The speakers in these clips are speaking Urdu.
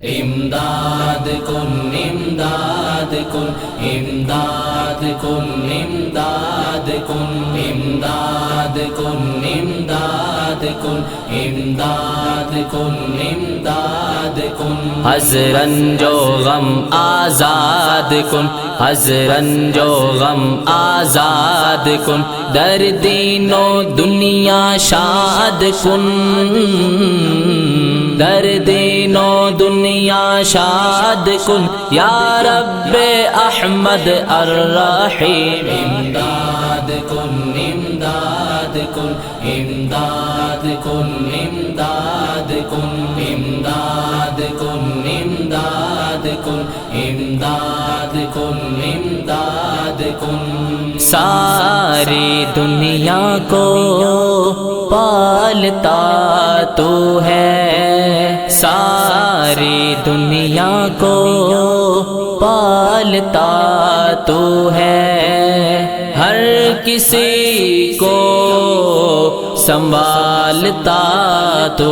امداد کن امداد کن امداد کن امداد کن امداد کن امداد کن امداد کن امداد کن حضرن جو غم آزاد کن حضرن جو غم آزاد کن در دین و دنیا شاد کن در دین و دنیا شاد کن یا رب احمد الرحیم امداد کن امداد کن امداد کن امداد کن امداد کن امداد کن امداد کن امداد کن ساری دنیا کو پالتا تو ہے ساری دنیا کو پالتا تو ہے ہر کسی کو سنبھالتا تو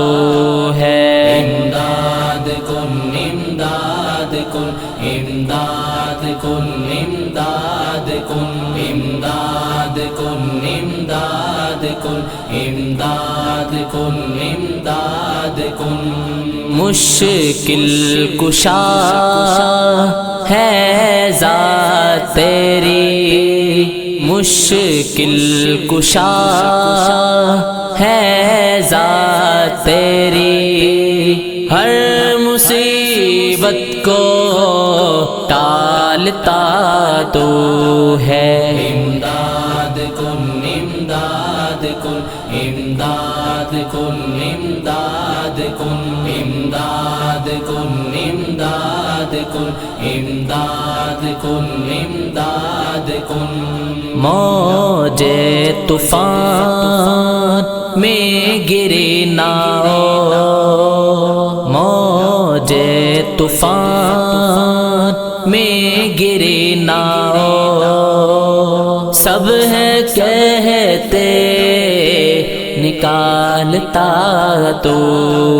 ہے امداد کن امداد کن امداد کن امداد کن امداد کن امداد کن امداد کن امداد کن مشکل کشا ہے ذات تیری مشکل کشا ہے ذات تیری ہر مصیبت کو ٹالتا تو ہے امداد کن امداد کن امداد کن امداد کن امداد کن امداد کن امداد کن امداد کن موج طوفان میں گری ناؤ موج طوفان میں گری ناؤ سب ہے کہتے نکالتا تو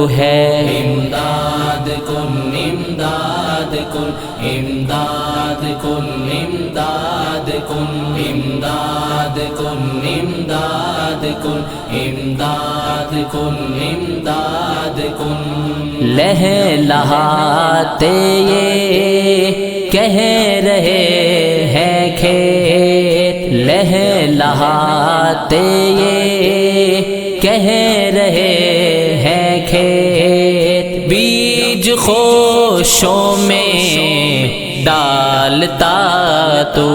ہے امداد کن امداد کن امداد کن امداد کن امداد کن امداد کن امداد کن امداد کن لہلہاتے یہ کہہ رہے ہیں کھیت لہلہاتے یہ کہہ رہے ہیں کھیت بیج خوشوں میں ڈالتا تو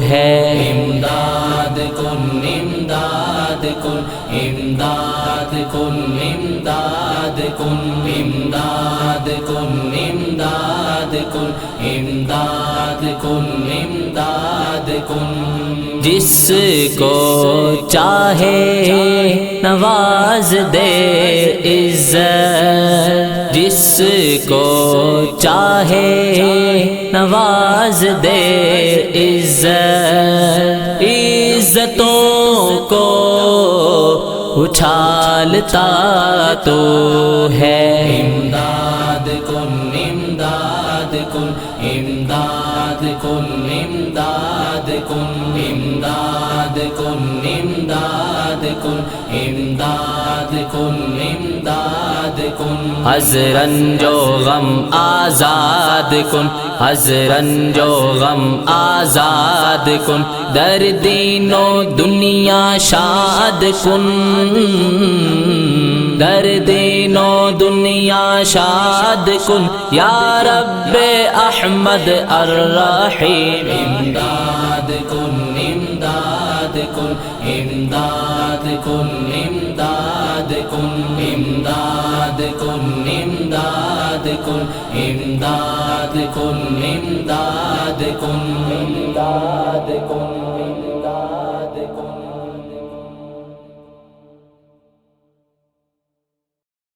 ہے امداد کن امداد کن امداد کن امداد کن امداد کن امداد کن امداد کن امداد کن جس کو چاہے نواز دے عزت جس کو چاہے نواز دے عزت عزتوں کو اچھالتا تو ہے امداد کن امداد کن امداد کن امداد کن امداد کن امداد کن امداد کن امداد کن حضرن جو غم آزاد کن حضرن جو غم آزاد کن در دین و دنیا شاد کن در دین و دنیا شاد کن یا رب احمد الرحیم امداد کن امداد کن امداد کن امداد کن امداد کن امداد کن امداد کن امداد کن امداد کن